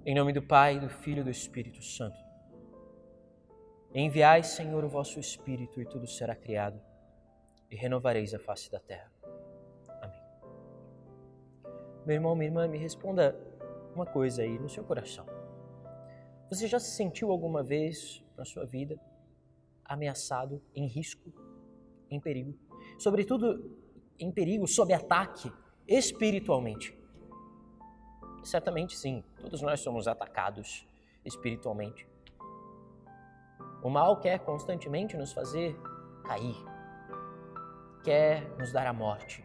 Em nome do Pai, do Filho e do Espírito Santo. Enviai, Senhor, o vosso Espírito, e tudo será criado, e renovareis a face da terra. Amém. Meu irmão, minha irmã, me responda uma coisa aí no seu coração. Você já se sentiu alguma vez na sua vida ameaçado, em risco, em perigo? Sobretudo em perigo, sob ataque, espiritualmente? Certamente sim, todos nós somos atacados espiritualmente. O mal quer constantemente nos fazer cair, quer nos dar a morte.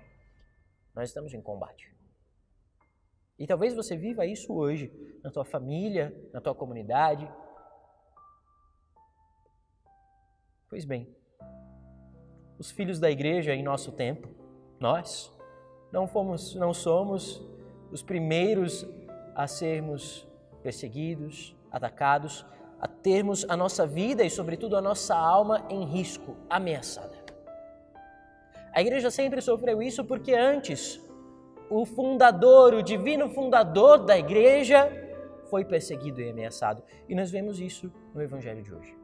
Nós estamos em combate. E talvez você viva isso hoje, na tua família, na tua comunidade. Pois bem, os filhos da igreja em nosso tempo, nós não somos os primeiros a sermos perseguidos, atacados, a termos a nossa vida e, sobretudo, a nossa alma em risco, ameaçada. A igreja sempre sofreu isso porque antes o fundador, o divino fundador da igreja foi perseguido e ameaçado. E nós vemos isso no evangelho de hoje.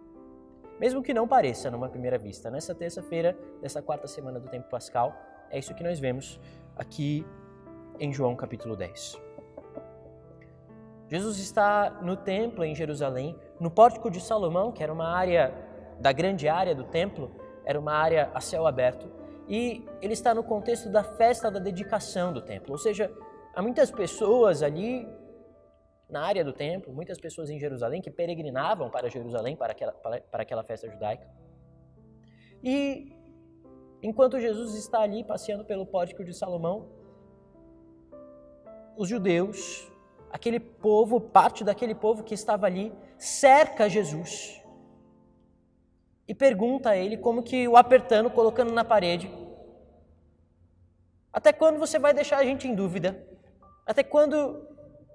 Mesmo que não pareça numa primeira vista, nessa terça-feira dessa quarta semana do tempo pascal, é isso que nós vemos aqui em João capítulo 10. Jesus está no templo em Jerusalém, no pórtico de Salomão, que era uma área da grande área do templo, era uma área a céu aberto, e ele está no contexto da festa da dedicação do templo, ou seja, há muitas pessoas ali na área do templo, muitas pessoas em Jerusalém que peregrinavam para Jerusalém para aquela festa judaica. E enquanto Jesus está ali passeando pelo pórtico de Salomão, os judeus, aquele povo, parte daquele povo que estava ali, cerca Jesus e pergunta a ele, como que o apertando, colocando na parede: até quando você vai deixar a gente em dúvida? Até quando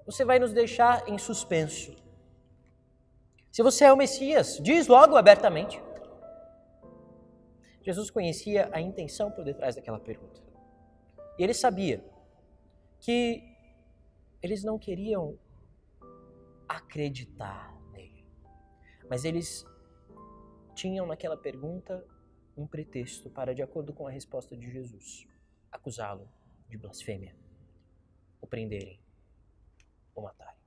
você vai nos deixar em suspenso? Se você é o Messias, diz logo abertamente. Jesus conhecia a intenção por detrás daquela pergunta. E ele sabia que eles não queriam acreditar nele, mas eles tinham naquela pergunta um pretexto para, de acordo com a resposta de Jesus, acusá-lo de blasfêmia, o prenderem, o matarem.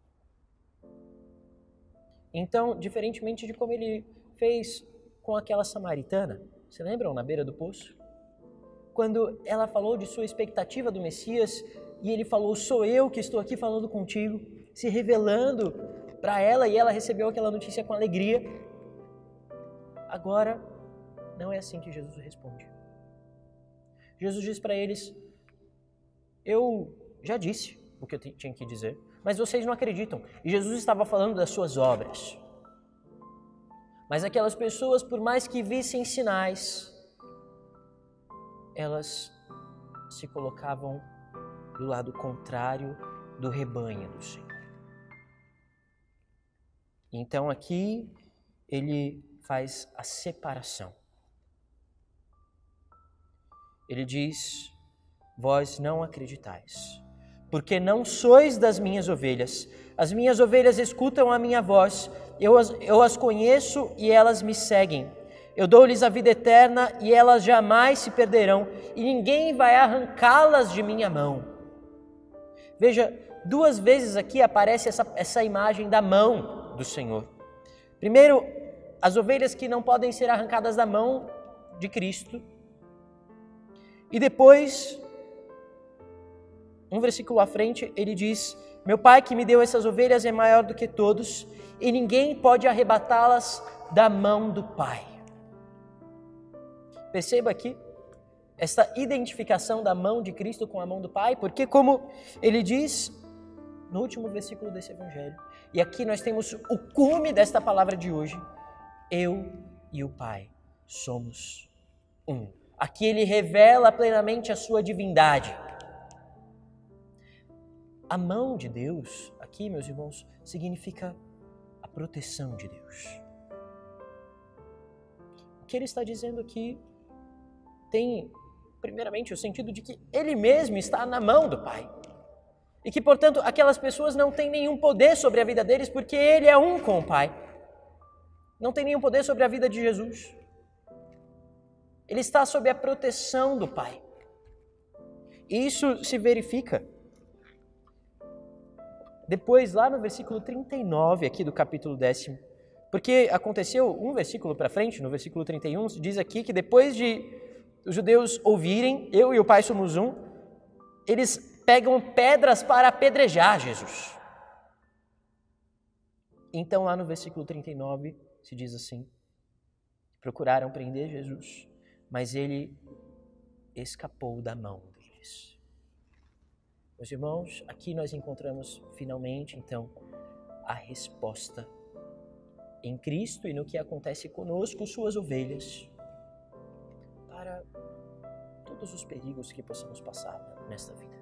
Então, diferentemente de como ele fez com aquela samaritana, se lembram, na beira do poço? Quando ela falou de sua expectativa do Messias, e ele falou: sou eu que estou aqui falando contigo, se revelando para ela, e ela recebeu aquela notícia com alegria. Agora, não é assim que Jesus responde. Jesus diz para eles: eu já disse o que eu tinha que dizer, mas vocês não acreditam. E Jesus estava falando das suas obras. Mas aquelas pessoas, por mais que vissem sinais, elas se colocavam do lado contrário do rebanho do Senhor. Então aqui ele faz a separação. Ele diz: vós não acreditais, porque não sois das minhas ovelhas. As minhas ovelhas escutam a minha voz, eu as conheço e elas me seguem. Eu dou-lhes a vida eterna e elas jamais se perderão, e ninguém vai arrancá-las de minha mão. Veja, 2 vezes aqui aparece essa imagem da mão do Senhor. Primeiro, as ovelhas que não podem ser arrancadas da mão de Cristo. E depois, um versículo à frente, ele diz: meu Pai que me deu essas ovelhas é maior do que todos, e ninguém pode arrebatá-las da mão do Pai. Perceba aqui esta identificação da mão de Cristo com a mão do Pai, porque como ele diz no último versículo desse evangelho, e aqui nós temos o cume desta palavra de hoje: eu e o Pai somos um. Aqui ele revela plenamente a sua divindade. A mão de Deus, aqui, meus irmãos, significa a proteção de Deus. O que ele está dizendo aqui tem, primeiramente, o sentido de que ele mesmo está na mão do Pai. E que, portanto, aquelas pessoas não têm nenhum poder sobre a vida deles, porque Ele é um com o Pai. Não tem nenhum poder sobre a vida de Jesus. Ele está sob a proteção do Pai. E isso se verifica depois, lá no versículo 39 aqui do capítulo 10, porque aconteceu um versículo para frente, no versículo 31, diz aqui que depois de os judeus ouvirem, eu e o Pai somos um, eles pegam pedras para apedrejar Jesus. Então lá no versículo 39 se diz assim: procuraram prender Jesus, mas ele escapou da mão deles. Meus irmãos, aqui nós encontramos finalmente, então, a resposta em Cristo e no que acontece conosco, suas ovelhas, para todos os perigos que possamos passar nesta vida.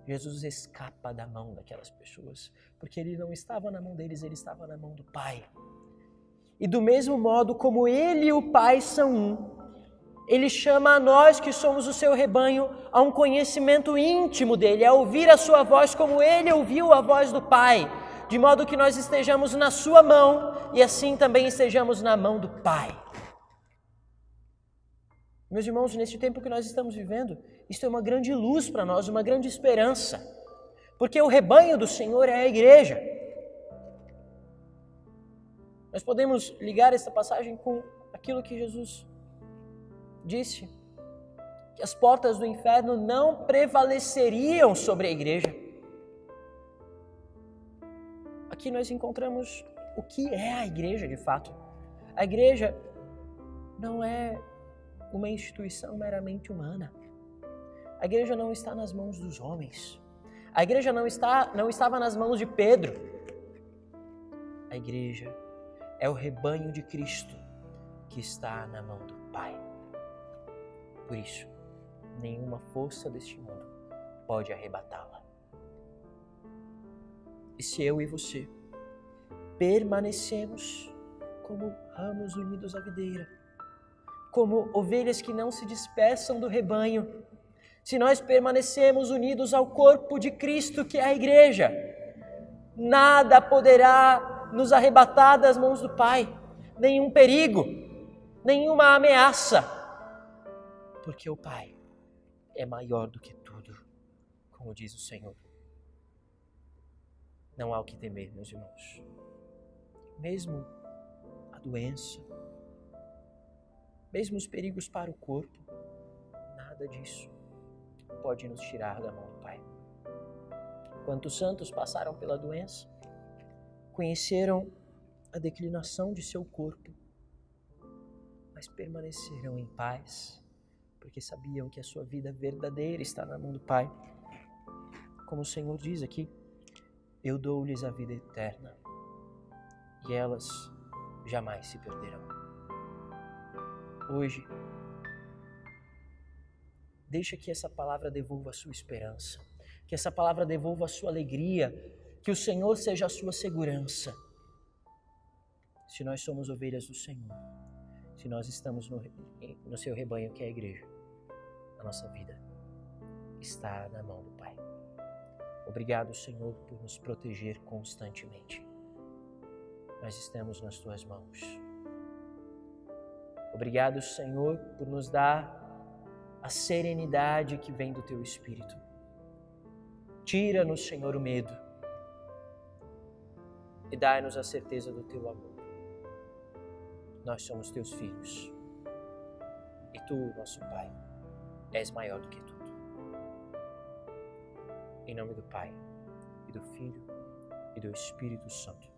Jesus escapa da mão daquelas pessoas, porque ele não estava na mão deles, ele estava na mão do Pai. E do mesmo modo como ele e o Pai são um, ele chama a nós que somos o seu rebanho a um conhecimento íntimo dele, a ouvir a sua voz como ele ouviu a voz do Pai, de modo que nós estejamos na sua mão e assim também estejamos na mão do Pai. Meus irmãos, neste tempo que nós estamos vivendo, isto é uma grande luz para nós, uma grande esperança, porque o rebanho do Senhor é a igreja. Nós podemos ligar esta passagem com aquilo que Jesus disse, que as portas do inferno não prevaleceriam sobre a igreja. Aqui nós encontramos o que é a igreja de fato. A igreja não é uma instituição meramente humana. A igreja não está nas mãos dos homens. A igreja não estava nas mãos de Pedro. A igreja é o rebanho de Cristo que está na mão do Pai. Por isso, nenhuma força deste mundo pode arrebatá-la. E se eu e você permanecemos como ramos unidos à videira, como ovelhas que não se dispersam do rebanho, se nós permanecemos unidos ao corpo de Cristo, que é a igreja, nada poderá nos arrebatar das mãos do Pai, nenhum perigo, nenhuma ameaça, porque o Pai é maior do que tudo, como diz o Senhor. Não há o que temer, meus irmãos. Mesmo a doença, mesmo os perigos para o corpo, nada disso pode nos tirar da mão do Pai. Quantos santos passaram pela doença, conheceram a declinação de seu corpo, mas permaneceram em paz, porque sabiam que a sua vida verdadeira está na mão do Pai. Como o Senhor diz aqui, eu dou-lhes a vida eterna, e elas jamais se perderão. Hoje, deixa que essa palavra devolva a sua esperança, que essa palavra devolva a sua alegria, que o Senhor seja a sua segurança. Se nós somos ovelhas do Senhor, se nós estamos no seu rebanho, que é a igreja, a nossa vida está na mão do Pai. Obrigado, Senhor, por nos proteger constantemente. Nós estamos nas tuas mãos. Obrigado, Senhor, por nos dar a serenidade que vem do teu Espírito. Tira-nos, Senhor, o medo e dai-nos a certeza do teu amor. Nós somos teus filhos e tu, nosso Pai, és maior do que tudo. Em nome do Pai, e do Filho, e do Espírito Santo.